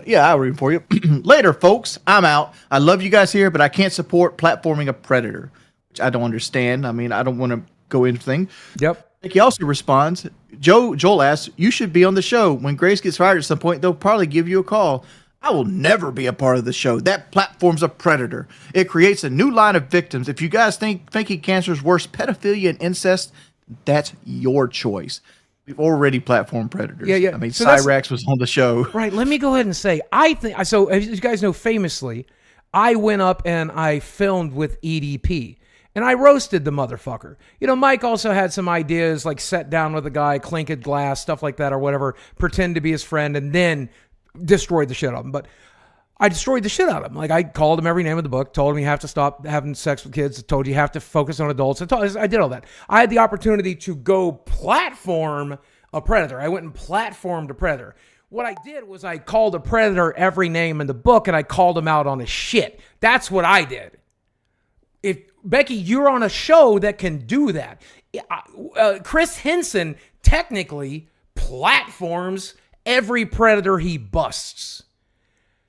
Yeah, I'll read for you. Later, folks. I'm out. I love you guys here, but I can't support platforming a predator, which I don't understand. I mean, I don't want to go into thing. Yep. He also responds, Joel asks, you should be on the show. When Grace gets fired at some point, they'll probably give you a call. I will never be a part of the show. That platform's a predator. It creates a new line of victims. If you guys think thinking cancer is worse, pedophilia and incest, that's your choice. We've already platformed predators. Yeah, yeah. I mean, So Cyrax was on the show. Right. Let me go ahead and say, I think so. As you guys know, famously, I went up and I filmed with EDP. And I roasted the motherfucker. You know, Mike also had some ideas, like sat down with a guy, clink a glass, stuff like that or whatever, pretend to be his friend, and then destroyed the shit out of him. But I destroyed the shit out of him. Like, I called him every name of the book, told him you have to stop having sex with kids, told you have to focus on adults. I did all that. I had the opportunity to go platform a predator. I went and platformed a predator. What I did was I called a predator every name in the book, and I called him out on his shit. That's what I did. If Becky, you're on a show that can do that. Chris Henson technically platforms every predator he busts.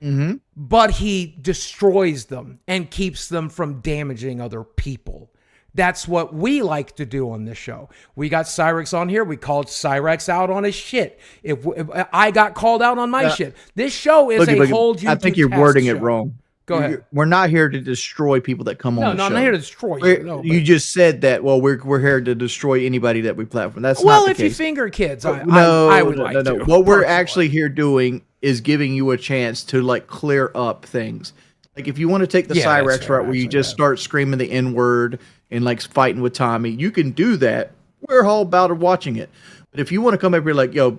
Mm-hmm. But he destroys them and keeps them from damaging other people. That's what we like to do on this show. We got Cyrax on here. We called Cyrax out on his shit. If I got called out on my shit. This show is a hold you to I think you're test wording show. it wrong. Go ahead. We're not here to destroy people that come on the show. No, I'm not here to destroy you. No, you just said that, well, we're here to destroy anybody that we platform. That's well, not the if you case. finger kids, I would like to. What we're actually here doing is giving you a chance to, like, clear up things. Like, if you want to take the Cyrax route where you just start screaming the N-word and, like, fighting with Tommy, you can do that. We're all about watching it. But if you want to come up here like, yo,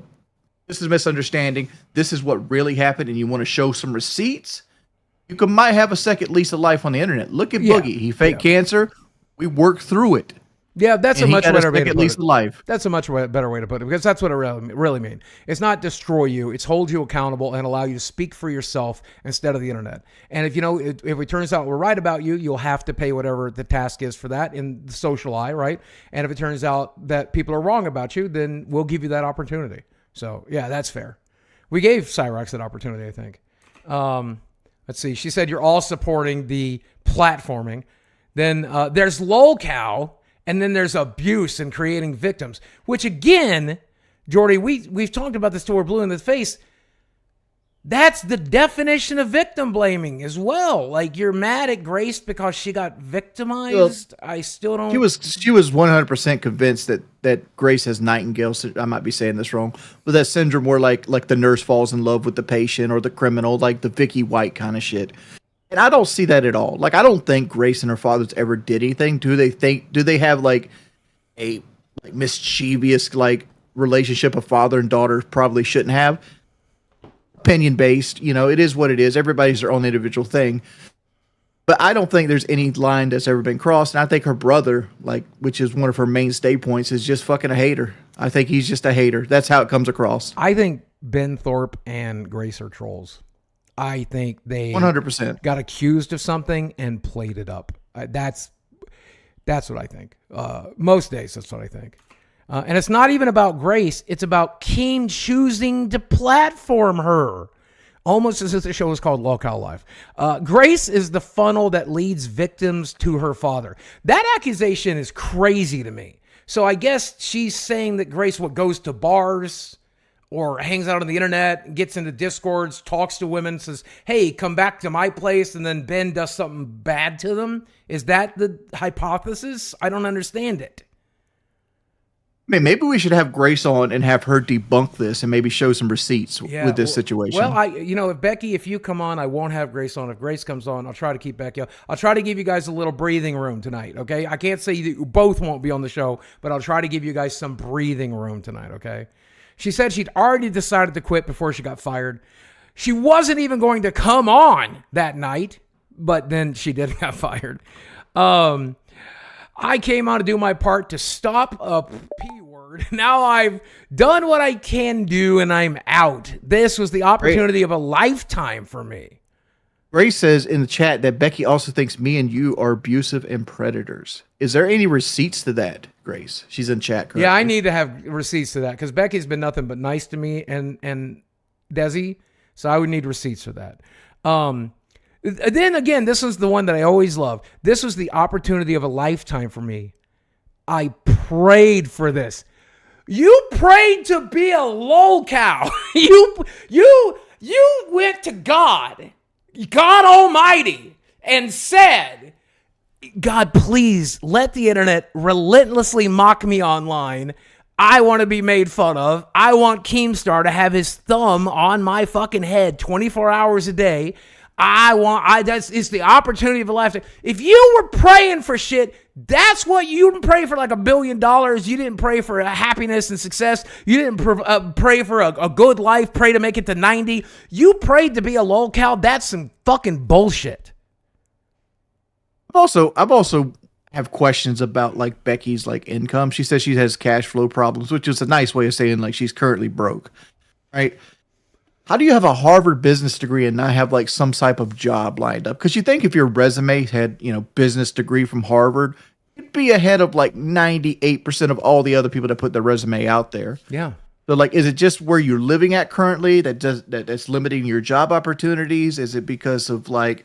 this is a misunderstanding, this is what really happened, and you want to show some receipts, you might have a second lease of life on the internet. Look at Boogie. He faked cancer. We worked through it. Yeah, that's a much better way to put it. Life. That's a much better way to put it, because that's what it really means. It's not destroy you. It's hold you accountable and allow you to speak for yourself instead of the internet. And if if it turns out we're right about you, you'll have to pay whatever the task is for that in the social eye, right? And if it turns out that people are wrong about you, then we'll give you that opportunity. So yeah, that's fair. We gave Cyrax that opportunity, I think. Let's see. She said you're all supporting the platforming. Then there's lolcow, and then there's abuse and creating victims. Which again, Jordy, we've talked about this till we're blue in the face. That's the definition of victim blaming as well. Like, you're mad at Grace because she got victimized. Well, I still don't. She was 100% convinced that Grace has Nightingale. I might be saying this wrong, but that syndrome where like the nurse falls in love with the patient or the criminal, like the Vicky White kind of shit. And I don't see that at all. Like, I don't think Grace and her fathers ever did anything. Do they have like a mischievous like relationship a father and daughter probably shouldn't have? Opinion based, it is what it is. Everybody's their own individual thing. But I don't think there's any line that's ever been crossed. And I think her brother, which is one of her mainstay points, is just fucking a hater. I think he's just a hater. That's how it comes across. I think Ben Thorpe and Grace are trolls. I think they 100% got accused of something and played it up. That's what I think. Most days, that's what I think. And it's not even about Grace. It's about Keem choosing to platform her. Almost as if the show was called Lolcow Live. Grace is the funnel that leads victims to her father. That accusation is crazy to me. So I guess she's saying that Grace goes to bars or hangs out on the internet, gets into discords, talks to women, says, hey, come back to my place, and then Ben does something bad to them. Is that the hypothesis? I don't understand it. I mean, maybe we should have Grace on and have her debunk this and maybe show some receipts with this situation. Well, if you come on, I won't have Grace on. If Grace comes on, I'll try to keep Becky on. I'll try to give you guys a little breathing room tonight, okay? I can't say that you both won't be on the show, but I'll try to give you guys some breathing room tonight, okay? She said she'd already decided to quit before she got fired. She wasn't even going to come on that night, but then she did get fired. I came on to do my part to stop a P word. Now I've done what I can do and I'm out. This was the opportunity of a lifetime for me. Grace says in the chat that Becky also thinks me and you are abusive and predators. Is there any receipts to that, Grace? She's in chat. Correctly. Yeah, I need to have receipts to that because Becky's been nothing but nice to me and Desi. So I would need receipts for that. Then again, this was the one that I always love. This was the opportunity of a lifetime for me. I prayed for this. You prayed to be a lolcow. You went to God Almighty, and said, God, please let the internet relentlessly mock me online. I want to be made fun of. I want Keemstar to have his thumb on my fucking head 24 hours a day. It's the opportunity of a lifetime. If you were praying for shit, that's what you didn't pray for, like $1 billion. You didn't pray for happiness and success. You didn't pray for a good life, pray to make it to 90. You prayed to be a lolcow. That's some fucking bullshit. I've also have questions about like Becky's like income. She says she has cash flow problems, which is a nice way of saying like she's currently broke, right? How do you have a Harvard business degree and not have like some type of job lined up? Because you think if your resume had, business degree from Harvard, you'd be ahead of like 98% of all the other people that put their resume out there. Yeah. So like, is it just where you're living at currently that's limiting your job opportunities? Is it because of like,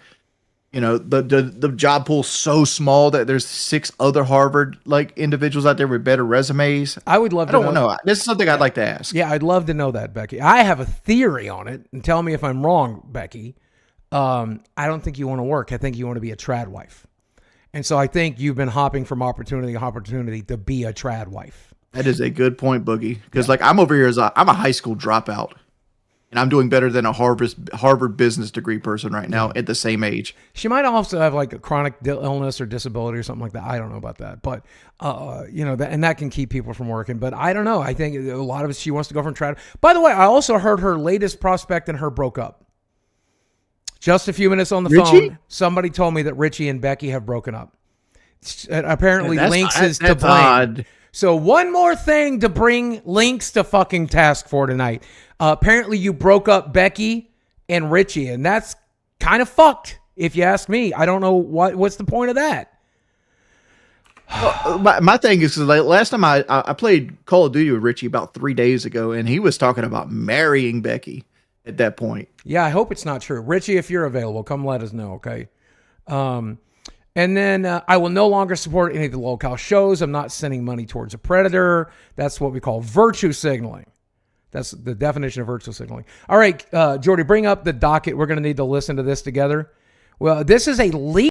the job pool's so small that there's 6 other Harvard like individuals out there with better resumes? I would love to know. I don't know. This is something I'd like to ask. Yeah, I'd love to know that, Becky. I have a theory on it, and tell me if I'm wrong, Becky. I don't think you want to work. I think you want to be a trad wife. And so I think you've been hopping from opportunity to opportunity to be a trad wife. That is a good point, Boogie. Because like I'm over here I'm a high school dropout. And I'm doing better than a Harvard business degree person right now at the same age. She might also have like a chronic illness or disability or something like that. I don't know about that. But, that can keep people from working. But I don't know. I think a lot of it, she wants to go from trad. By the way, I also heard her latest prospect and her broke up. Just a few minutes on the phone, somebody told me that Richie and Becky have broken up. Apparently, Lynx is to blame. Odd. So one more thing to bring Lynx to fucking task for tonight. Apparently you broke up Becky and Richie, and that's kind of fucked, if you ask me. I don't know what's the point of that. Well, my thing is, like, last time I played Call of Duty with Richie about 3 days ago, and he was talking about marrying Becky at that point. Yeah, I hope it's not true. Richie, if you're available, come let us know, okay? And then I will no longer support any of the local shows. I'm not sending money towards a predator. That's what we call virtue signaling. That's the definition of virtue signaling. All right, Jordy, bring up the docket. We're going to need to listen to this together. Well, this is a leak.